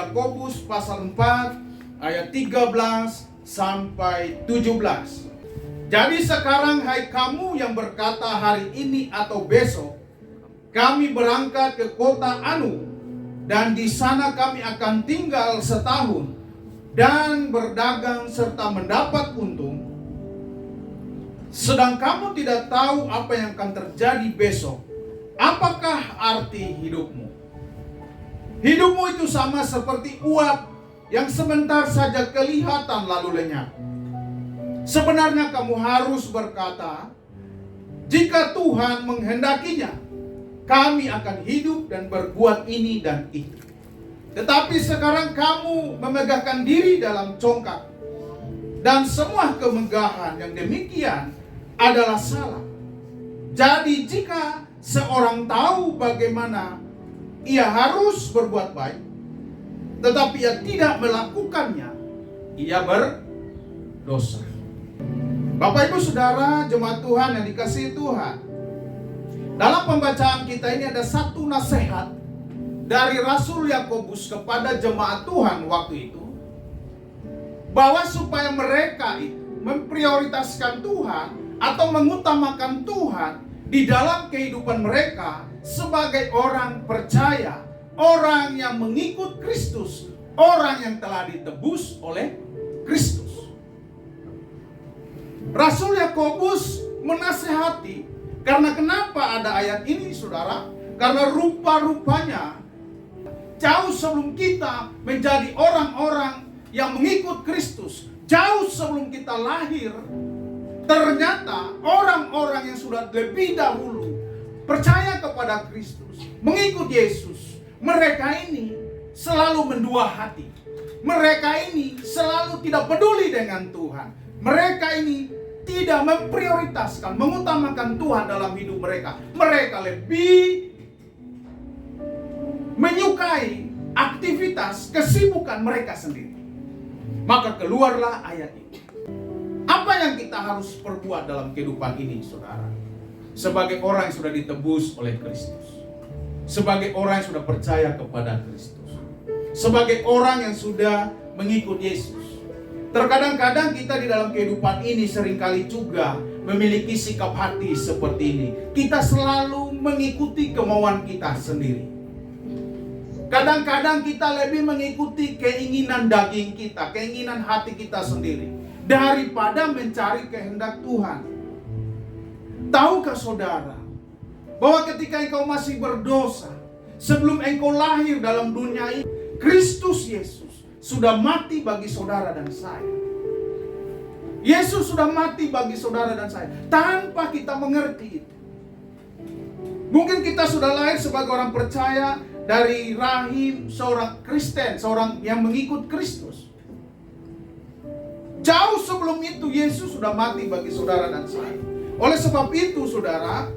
Yakobus pasal 4 ayat 13 sampai 17. Jadi sekarang hai kamu yang berkata hari ini atau besok kami berangkat ke kota Anu dan di sana kami akan tinggal setahun dan berdagang serta mendapat untung, sedang kamu tidak tahu apa yang akan terjadi besok. Apakah arti hidupmu? Hidupmu itu sama seperti uap yang sebentar saja kelihatan lalu lenyap. Sebenarnya kamu harus berkata, jika Tuhan menghendakinya, kami akan hidup dan berbuat ini dan itu. Tetapi sekarang kamu memegahkan diri dalam congkak, dan semua kemegahan yang demikian adalah salah. Jadi jika seorang tahu bagaimana ia harus berbuat baik, tetapi ia tidak melakukannya, ia berdosa. Bapak Ibu Saudara, jemaat Tuhan yang dikasihi Tuhan, dalam pembacaan kita ini ada satu nasihat dari Rasul Yakobus kepada jemaat Tuhan waktu itu, bahwa supaya mereka itu memprioritaskan Tuhan atau mengutamakan Tuhan di dalam kehidupan mereka sebagai orang percaya, orang yang mengikut Kristus, orang yang telah ditebus oleh Kristus. Rasul Yakobus menasehati, karena kenapa ada ayat ini saudara? Karena rupa-rupanya jauh sebelum kita menjadi orang-orang yang mengikut Kristus, jauh sebelum kita lahir, ternyata orang-orang yang sudah lebih dahulu percaya kepada Kristus, mengikut Yesus, mereka ini selalu mendua hati. Mereka ini selalu tidak peduli dengan Tuhan. Mereka ini tidak memprioritaskan, mengutamakan Tuhan dalam hidup mereka. Mereka lebih menyukai aktivitas, kesibukan mereka sendiri. Maka keluarlah ayat ini. Apa yang kita harus perbuat dalam kehidupan ini, saudara? Sebagai orang yang sudah ditebus oleh Kristus, sebagai orang yang sudah percaya kepada Kristus, sebagai orang yang sudah mengikut Yesus. Terkadang-kadang kita di dalam kehidupan ini seringkali juga memiliki sikap hati seperti ini. Kita selalu mengikuti kemauan kita sendiri. Kadang-kadang kita lebih mengikuti keinginan daging kita, keinginan hati kita sendiri, daripada mencari kehendak Tuhan. Tahukah saudara, bahwa ketika engkau masih berdosa, sebelum engkau lahir dalam dunia ini, Kristus Yesus sudah mati bagi saudara dan saya. Yesus sudah mati bagi saudara dan saya, tanpa kita mengerti itu. Mungkin kita sudah lahir sebagai orang percaya dari rahim seorang Kristen, seorang yang mengikut Kristus. Jauh sebelum itu Yesus sudah mati bagi saudara dan saya. Oleh sebab itu saudara,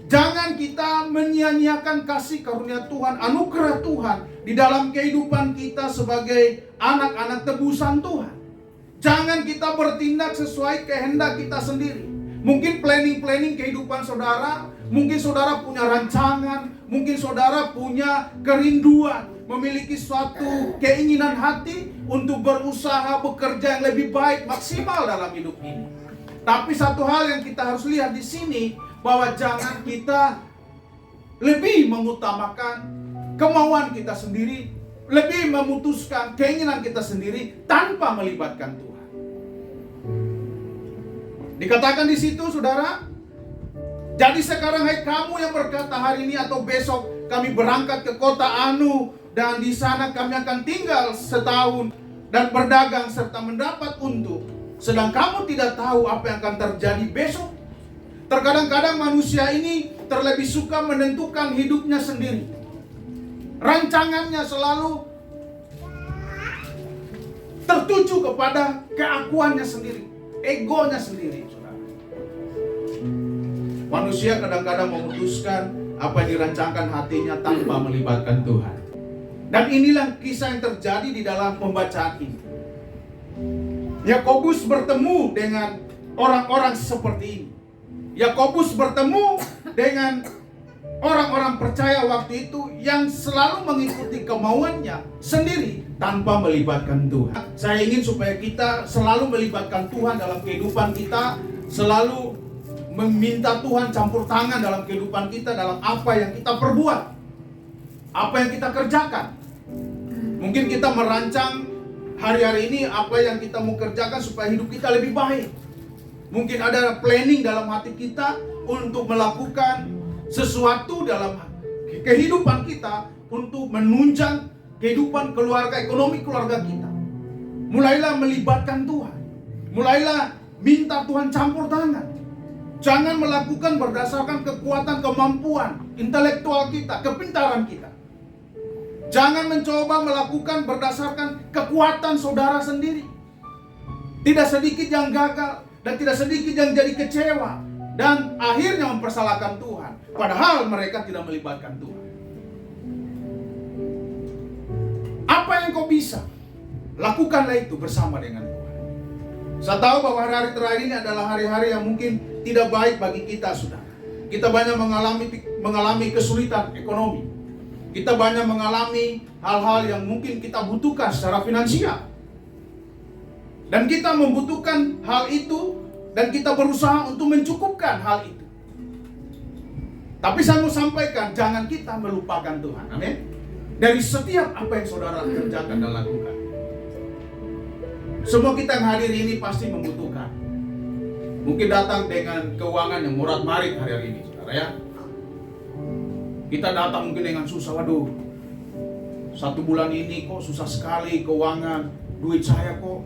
jangan kita menyia-nyiakan kasih karunia Tuhan, anugerah Tuhan di dalam kehidupan kita sebagai anak-anak tebusan Tuhan. Jangan kita bertindak sesuai kehendak kita sendiri. Mungkin planning kehidupan saudara, mungkin saudara punya rancangan, mungkin saudara punya kerinduan, memiliki suatu keinginan hati untuk berusaha bekerja yang lebih baik, maksimal dalam hidup ini. Tapi satu hal yang kita harus lihat di sini, bahwa jangan kita lebih mengutamakan kemauan kita sendiri, lebih memutuskan keinginan kita sendiri tanpa melibatkan Tuhan. Dikatakan di situ saudara, jadi sekarang hai kamu yang berkata hari ini atau besok kami berangkat ke kota Anu dan di sana kami akan tinggal setahun dan berdagang serta mendapat untung, sedang kamu tidak tahu apa yang akan terjadi besok. Terkadang-kadang manusia ini terlebih suka menentukan hidupnya sendiri. Rancangannya selalu tertuju kepada keakuannya sendiri, egonya sendiri. Manusia kadang-kadang memutuskan apa yang dirancangkan hatinya tanpa melibatkan Tuhan. Dan inilah kisah yang terjadi di dalam pembacaan ini. Yakobus bertemu dengan orang-orang seperti ini. Yakobus bertemu dengan orang-orang percaya waktu itu yang selalu mengikuti kemauannya sendiri tanpa melibatkan Tuhan. Saya ingin supaya kita selalu melibatkan Tuhan dalam kehidupan kita, selalu meminta Tuhan campur tangan dalam kehidupan kita, dalam apa yang kita perbuat, apa yang kita kerjakan. Mungkin kita merancang hari-hari ini apa yang kita mau kerjakan supaya hidup kita lebih baik. Mungkin ada planning dalam hati kita untuk melakukan sesuatu dalam kehidupan kita untuk menunjang kehidupan keluarga, ekonomi keluarga kita. Mulailah melibatkan Tuhan. Mulailah minta Tuhan campur tangan. Jangan melakukan berdasarkan kekuatan, kemampuan intelektual kita, kepintaran kita. Jangan mencoba melakukan berdasarkan kekuatan saudara sendiri. Tidak sedikit yang gagal dan tidak sedikit yang jadi kecewa dan akhirnya mempersalahkan Tuhan, padahal mereka tidak melibatkan Tuhan. Apa yang kau bisa, lakukanlah itu bersama dengan Tuhan. Saya tahu bahwa hari-hari terakhir ini adalah hari-hari yang mungkin tidak baik bagi kita, saudara. Kita banyak mengalami kesulitan ekonomi. Kita banyak mengalami hal-hal yang mungkin kita butuhkan secara finansial. Dan kita membutuhkan hal itu dan kita berusaha untuk mencukupkan hal itu. Tapi saya mau sampaikan, jangan kita melupakan Tuhan. Amin. Dari setiap apa yang saudara kerjakan dan lakukan. Semua kita yang hadir ini pasti membutuhkan. Mungkin datang dengan keuangan yang morat-marit hari-hari ini, saudara ya. Kita datang mungkin dengan susah, waduh, 1 bulan ini kok susah sekali keuangan, duit saya kok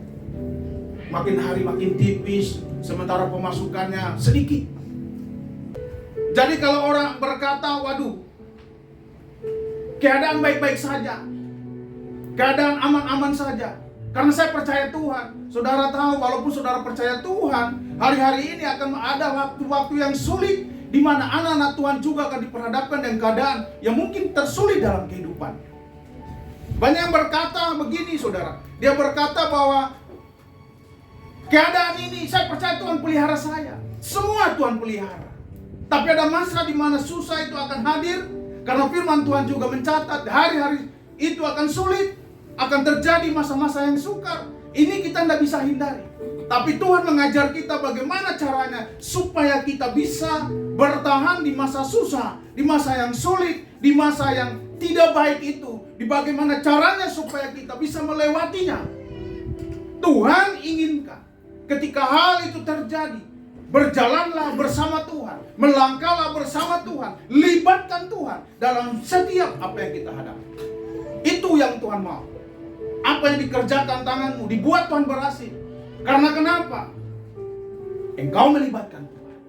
makin hari makin tipis, sementara pemasukannya sedikit. Jadi kalau orang berkata, waduh, keadaan baik-baik saja, keadaan aman-aman saja, karena saya percaya Tuhan. Saudara tahu, walaupun saudara percaya Tuhan, hari-hari ini akan ada waktu-waktu yang sulit, di mana anak-anak Tuhan juga akan diperhadapkan dengan keadaan yang mungkin tersulit dalam kehidupan. Banyak yang berkata begini, saudara. Dia berkata bahwa keadaan ini, saya percaya Tuhan pelihara saya. Semua Tuhan pelihara. Tapi ada masa di mana susah itu akan hadir, karena firman Tuhan juga mencatat hari-hari itu akan sulit, akan terjadi masa-masa yang sukar. Ini kita tidak bisa hindari. Tapi Tuhan mengajar kita bagaimana caranya supaya kita bisa bertahan di masa susah, di masa yang sulit, di masa yang tidak baik itu. Di bagaimana caranya supaya kita bisa melewatinya. Tuhan inginkan ketika hal itu terjadi, berjalanlah bersama Tuhan, melangkahlah bersama Tuhan, libatkan Tuhan dalam setiap apa yang kita hadapi. Itu yang Tuhan mau. Apa yang dikerjakan tanganmu, dibuat Tuhan berhasil. Karena kenapa? Engkau melibatkan Tuhan.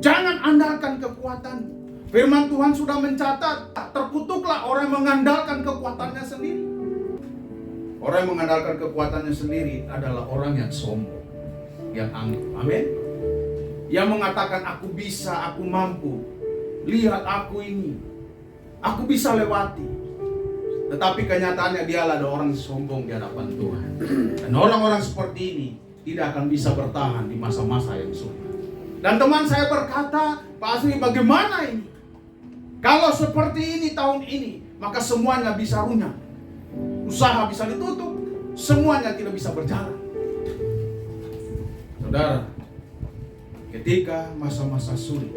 Jangan andalkan kekuatan. Firman Tuhan sudah mencatat, terkutuklah orang yang mengandalkan kekuatannya sendiri. Orang yang mengandalkan kekuatannya sendiri adalah orang yang sombong, yang angkuh. Amin. Yang mengatakan aku bisa, aku mampu. Lihat aku ini, aku bisa lewati. Tetapi kenyataannya dialah orang sombong di hadapan Tuhan. Dan orang-orang seperti ini tidak akan bisa bertahan di masa-masa yang sulit. Dan teman saya berkata, Pak Asri, bagaimana ini? Kalau seperti ini tahun ini, maka semuanya bisa runyam. Usaha bisa ditutup, semuanya tidak bisa berjalan. Saudara, ketika masa-masa sulit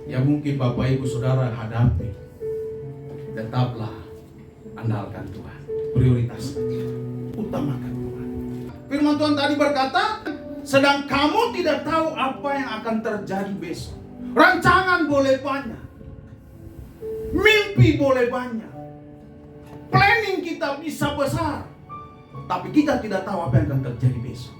yang mungkin Bapak Ibu Saudara hadapi, tetaplah andalkan Tuhan, prioritas utamakan Tuhan. Firman Tuhan tadi berkata, sedang kamu tidak tahu apa yang akan terjadi besok. Rancangan boleh banyak, mimpi boleh banyak, planning kita bisa besar, tapi kita tidak tahu apa yang akan terjadi besok.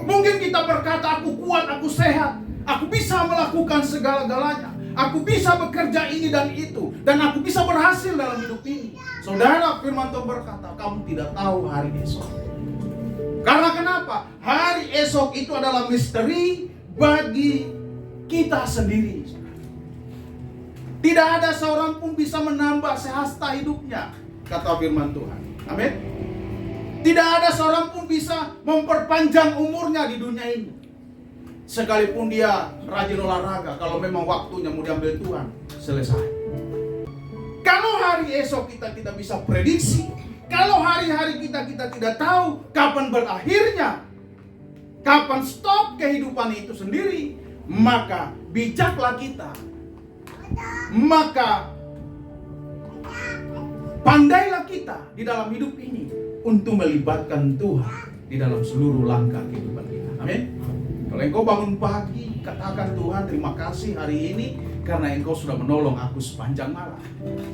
Mungkin kita berkata, aku kuat, aku sehat, aku bisa melakukan segala-galanya, aku bisa bekerja ini dan itu, dan aku bisa berhasil dalam hidup ini. Saudara, firman Tuhan berkata, kamu tidak tahu hari esok. Karena kenapa? Hari esok itu adalah misteri bagi kita sendiri. Tidak ada seorang pun bisa menambah sehasta hidupnya, kata firman Tuhan. Amin. Tidak ada seorang pun bisa memperpanjang umurnya di dunia ini. Sekalipun dia rajin olahraga, kalau memang waktunya mau diambil Tuhan, selesai. Kalau hari esok kita tidak bisa prediksi, kalau hari-hari kita tidak tahu kapan berakhirnya, kapan stop kehidupan itu sendiri, maka bijaklah kita. Maka pandailah kita di dalam hidup ini untuk melibatkan Tuhan di dalam seluruh langkah kehidupan kita. Amin. Kalau engkau bangun pagi, katakan Tuhan terima kasih hari ini karena engkau sudah menolong aku sepanjang malam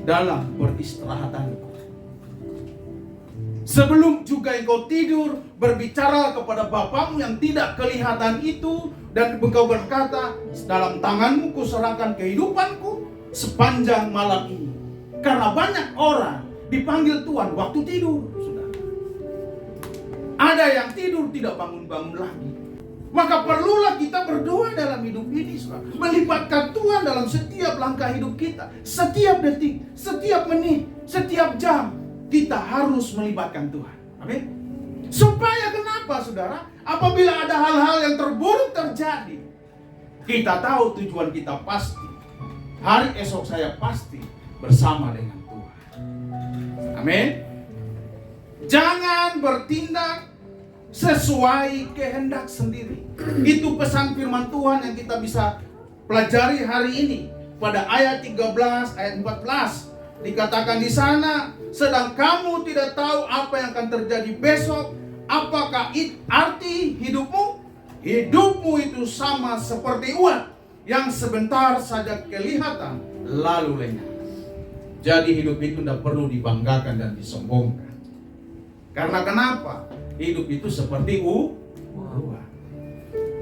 dalam beristirahatanku. Sebelum juga engkau tidur, berbicara kepada Bapamu yang tidak kelihatan itu, dan engkau berkata, dalam tanganmu kuserahkan kehidupanku sepanjang malam ini. Karena banyak orang dipanggil Tuhan waktu tidur, saudara. Ada yang tidur tidak bangun-bangun lagi. Maka perlulah kita berdoa dalam hidup ini, saudara. Melibatkan Tuhan dalam setiap langkah hidup kita. Setiap detik, setiap menit, setiap jam. Kita harus melibatkan Tuhan. Amin. Supaya kenapa, saudara? Apabila ada hal-hal yang terburuk terjadi, kita tahu tujuan kita pasti. Hari esok saya pasti bersama dengan Tuhan. Amin. Jangan bertindak sesuai kehendak sendiri. Itu pesan firman Tuhan yang kita bisa pelajari hari ini. Pada ayat 13, ayat 14 dikatakan di sana, sedang kamu tidak tahu apa yang akan terjadi besok. Apakah arti hidupmu? Hidupmu itu sama seperti uap yang sebentar saja kelihatan lalu lenyap. Jadi hidup itu tidak perlu dibanggakan dan disombongkan. Karena kenapa? Hidup itu seperti uap.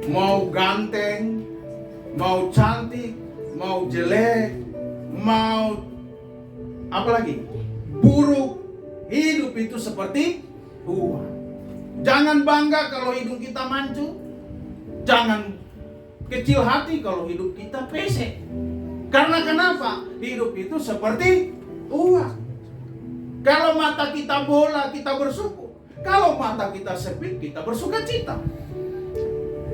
Mau ganteng, mau cantik, mau jelek, mau apa lagi? Buruk. Hidup itu seperti uap. Jangan bangga kalau hidung kita mancung. Jangan kecil hati kalau hidup kita pesek. Karena kenapa? Hidup itu seperti uap. Kalau mata kita bola, kita bersyukur. Kalau mata kita sempit, kita bersuka cita.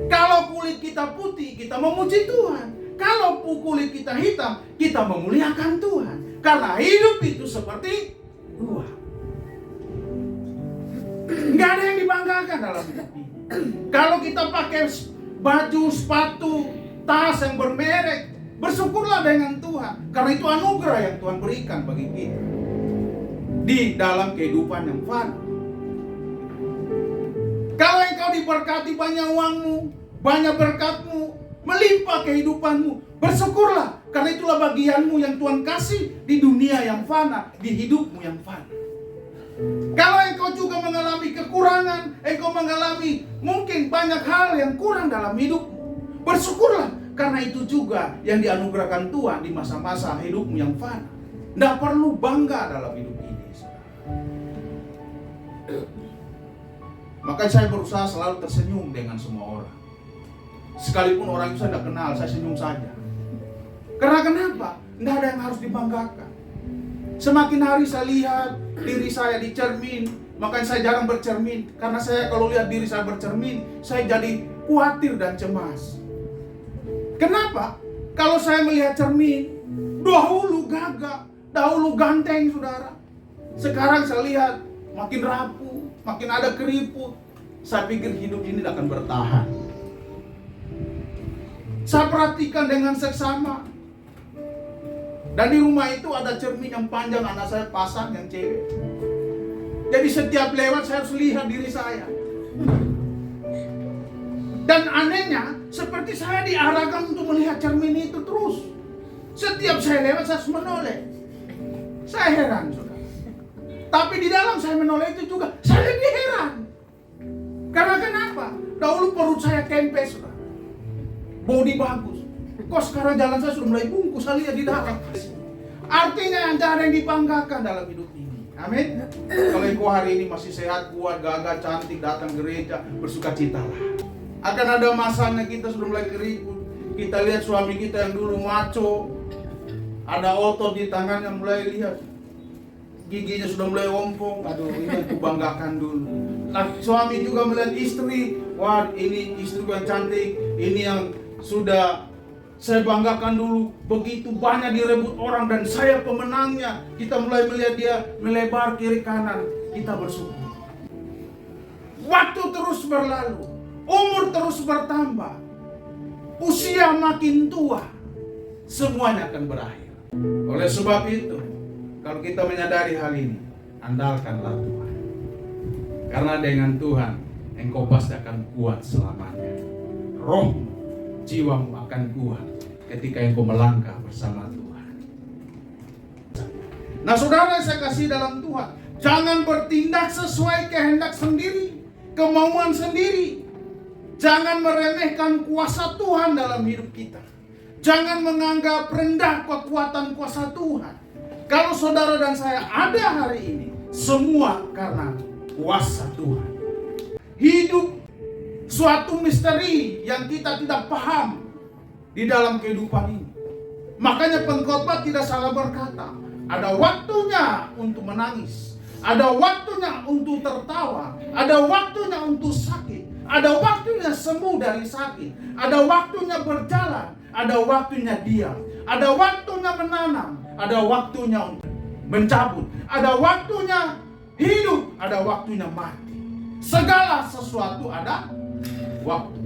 Kalau kulit kita putih, kita memuji Tuhan. Kalau kulit kita hitam, kita memuliakan Tuhan. Karena hidup itu seperti uap. Nggak ada yang dibanggakan dalam hidup ini. Kalau kita pakai baju, sepatu, tas yang bermerek, bersyukurlah dengan Tuhan. Karena itu anugerah yang Tuhan berikan bagi kita di dalam kehidupan yang fana. Kalau engkau diberkati banyak uangmu, banyak berkatmu, melimpah kehidupanmu, bersyukurlah. Karena itulah bagianmu yang Tuhan kasih di dunia yang fana, di hidupmu yang fana. Kalau engkau juga mengalami kekurangan, engkau mengalami mungkin banyak hal yang kurang dalam hidupmu, bersyukurlah. Karena itu juga yang dianugerahkan Tuhan di masa-masa hidupmu yang fana. Tidak perlu bangga dalam hidup ini. Maka saya berusaha selalu tersenyum dengan semua orang. Sekalipun orang itu saya tidak kenal, saya senyum saja. Karena kenapa? Tidak ada yang harus dibanggakan. Semakin hari saya lihat diri saya di cermin, makanya saya jarang bercermin. Karena saya kalau lihat diri saya bercermin, saya jadi khawatir dan cemas. Kenapa? Kalau saya melihat cermin, dahulu gagah, dahulu ganteng, saudara. Sekarang saya lihat makin rapuh, makin ada keriput. Saya pikir hidup ini tidak akan bertahan. Saya perhatikan dengan seksama. Dan di rumah itu ada cermin yang panjang, anak saya pasang yang cewek. Jadi setiap lewat saya harus lihat diri saya. Dan anehnya, seperti saya diarahkan untuk melihat cermin itu terus. Setiap saya lewat saya harus menoleh. Saya heran, saudara. Tapi di dalam saya menoleh itu juga, saya lebih heran. Karena kenapa? Dahulu perut saya kempes, saudara. Bodi bagus. Kok sekarang jalan saya sudah mulai bungkus, saya lihat di dalam. Artinya tidak ada yang dibanggakan dalam hidup ini. Amin. Kalau engkau hari ini masih sehat, kuat, gagah, cantik, datang gereja, bersukacitalah. Akan ada masanya kita sudah mulai keriput. Kita lihat suami kita yang dulu maco, ada otot di tangannya, mulai lihat giginya sudah mulai ompong, aduh ini aku banggakan dulu. Nah, suami juga melihat istri, wah ini istri yang cantik, ini yang sudah saya banggakan dulu, begitu banyak direbut orang dan saya pemenangnya. Kita mulai melihat dia melebar kiri kanan, kita bersyukur. Waktu terus berlalu, umur terus bertambah, usia makin tua, semuanya akan berakhir. Oleh sebab itu, kalau kita menyadari hal ini, andalkanlah Tuhan. Karena dengan Tuhan, engkau pasti akan kuat selamanya. Rohmu, jiwamu akan kuat ketika engkau melangkah bersama Tuhan. Nah saudara, saya kasih dalam Tuhan, jangan bertindak sesuai kehendak sendiri, kemauan sendiri. Jangan meremehkan kuasa Tuhan dalam hidup kita. Jangan menganggap rendah kekuatan kuasa Tuhan. Kalau saudara dan saya ada hari ini, semua karena kuasa Tuhan. Hidup suatu misteri yang kita tidak paham di dalam kehidupan ini. Makanya pengkhotbah tidak salah berkata, ada waktunya untuk menangis, ada waktunya untuk tertawa, ada waktunya untuk sakit, ada waktunya sembuh dari sakit, ada waktunya berjalan, ada waktunya diam, ada waktunya menanam, ada waktunya untuk mencabut, ada waktunya hidup, ada waktunya mati. Segala sesuatu ada waktu.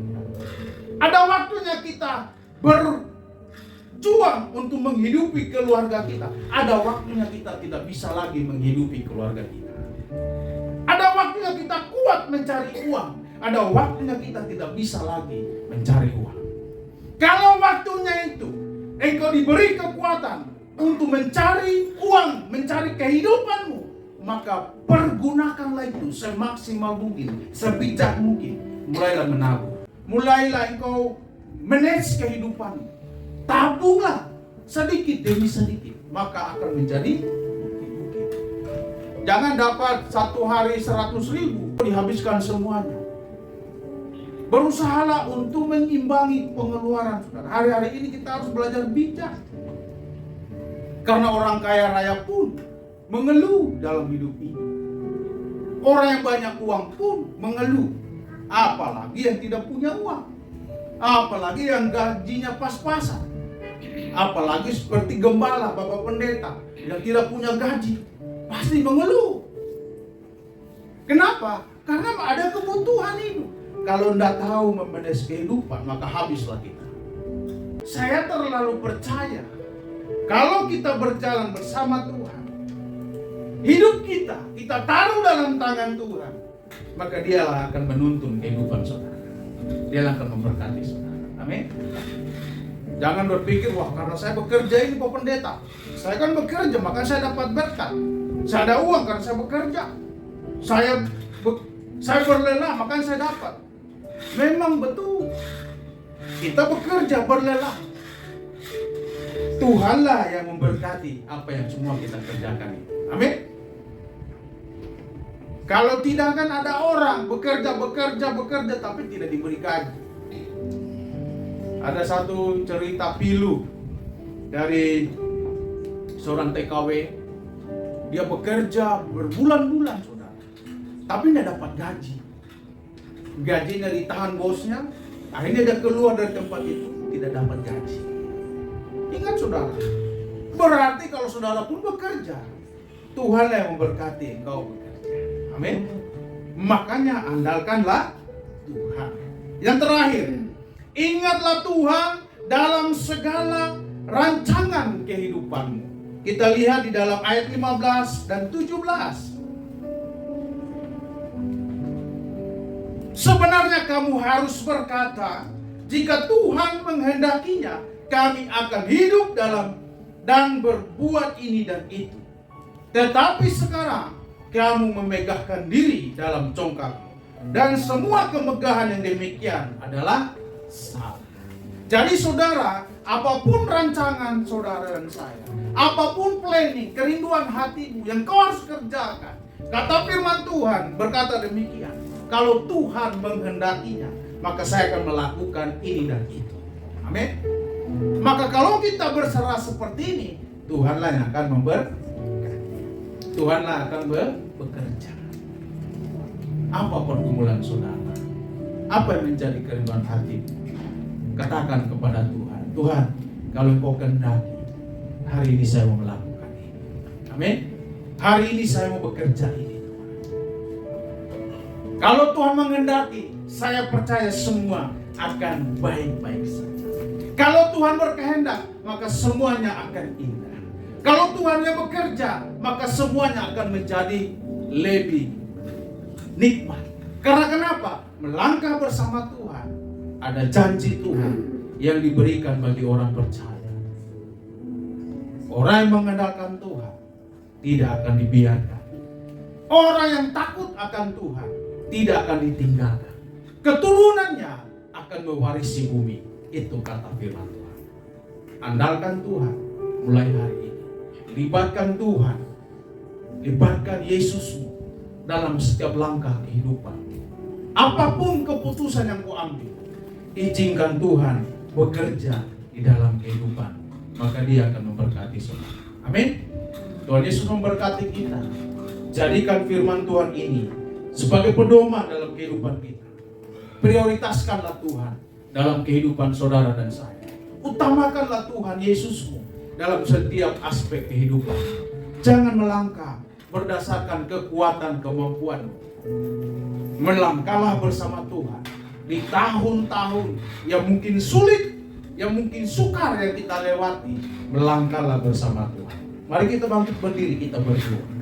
Ada waktunya kita berjuang untuk menghidupi keluarga kita. Ada waktunya kita tidak bisa lagi menghidupi keluarga kita. Ada waktunya kita kuat mencari uang. Ada waktunya kita tidak bisa lagi mencari uang. Kalau waktunya itu engkau diberi kekuatan untuk mencari uang, mencari kehidupanmu, maka pergunakanlah itu semaksimal mungkin, sebijak mungkin. Mulailah menabung, mulailah engkau manage kehidupanmu. Tabunglah sedikit demi sedikit, maka akan menjadi bukit-bukit. Jangan dapat satu hari 100.000 dihabiskan semuanya. Berusahalah untuk mengimbangi pengeluaran saudara. Hari-hari ini kita harus belajar bijak. Karena orang kaya raya pun mengeluh dalam hidup ini. Orang yang banyak uang pun mengeluh. Apalagi yang tidak punya uang. Apalagi yang gajinya pas-pasan. Apalagi seperti gembala, bapak pendeta yang tidak punya gaji, pasti mengeluh. Kenapa? Karena ada kebutuhan itu. Kalau tidak tahu memanage kehidupan, maka habislah kita. Saya terlalu percaya, kalau kita berjalan bersama Tuhan, hidup kita taruh dalam tangan Tuhan, maka Dialah akan menuntun kehidupan saudara. Dialah akan memberkati saudara. Amin. Jangan berpikir, wah karena saya bekerja ini Pak Pendeta, saya kan bekerja maka saya dapat berkat. Saya ada uang karena saya bekerja. Saya berlelah maka saya dapat. Memang betul, kita bekerja berlelah. Tuhanlah yang memberkati apa yang semua kita kerjakan ini. Amin. Kalau tidak kan ada orang bekerja tapi tidak diberi gaji. Ada satu cerita pilu dari seorang TKW. Dia bekerja berbulan-bulan saudara, tapi tidak dapat gaji. Gajinya ditahan bosnya, akhirnya dia keluar dari tempat itu, tidak dapat gaji. Ingat saudara, berarti kalau saudara pun bekerja, Tuhan yang memberkati engkau bekerja. Amin. Makanya andalkanlah Tuhan. Yang terakhir, ingatlah Tuhan dalam segala rancangan kehidupanmu. Kita lihat di dalam ayat 15 dan 17. Sebenarnya kamu harus berkata, jika Tuhan menghendakinya, kami akan hidup dalam dan berbuat ini dan itu. Tetapi sekarang kamu memegahkan diri dalam congkakmu, dan semua kemegahan yang demikian adalah salah. Jadi saudara, apapun rancangan saudara dan saya, apapun planning, kerinduan hatimu yang kau harus kerjakan, kata firman Tuhan berkata demikian. Kalau Tuhan menghendakinya, maka saya akan melakukan ini dan itu. Amin. Maka kalau kita berserah seperti ini, Tuhanlah yang akan memberkati. Tuhanlah akan bekerja. Apa pergumulan saudara? Apa yang menjadi kerinduan hati? Katakan kepada Tuhan, Tuhan, kalau Engkau kehendaki, hari ini saya mau melakukan ini. Amin. Hari ini saya mau bekerja ini. Kalau Tuhan menghendaki, saya percaya semua akan baik-baik saja. Kalau Tuhan berkehendak, maka semuanya akan indah. Kalau Tuhan yang bekerja, maka semuanya akan menjadi lebih nikmat. Karena kenapa? Melangkah bersama Tuhan, ada janji Tuhan yang diberikan bagi orang percaya. Orang yang mengandalkan Tuhan tidak akan dibiarkan. Orang yang takut akan Tuhan tidak akan ditinggalkan. Keturunannya akan mewarisi bumi. Itu kata firman Tuhan. Andalkan Tuhan mulai hari ini. Libatkan Tuhan. Libatkan Yesusmu dalam setiap langkah kehidupan. Apapun keputusan yang kau ambil, izinkan Tuhan bekerja di dalam kehidupan. Maka Dia akan memberkati saudara. Amin. Tuhan Yesus memberkati kita. Jadikan firman Tuhan ini sebagai pedoman dalam kehidupan kita. Prioritaskanlah Tuhan dalam kehidupan saudara dan saya. Utamakanlah Tuhan Yesusmu dalam setiap aspek kehidupan. Jangan melangkah berdasarkan kekuatan kemampuanmu. Melangkahlah bersama Tuhan di tahun-tahun yang mungkin sulit, yang mungkin sukar yang kita lewati. Melangkahlah bersama Tuhan. Mari kita bangkit berdiri, kita berdoa.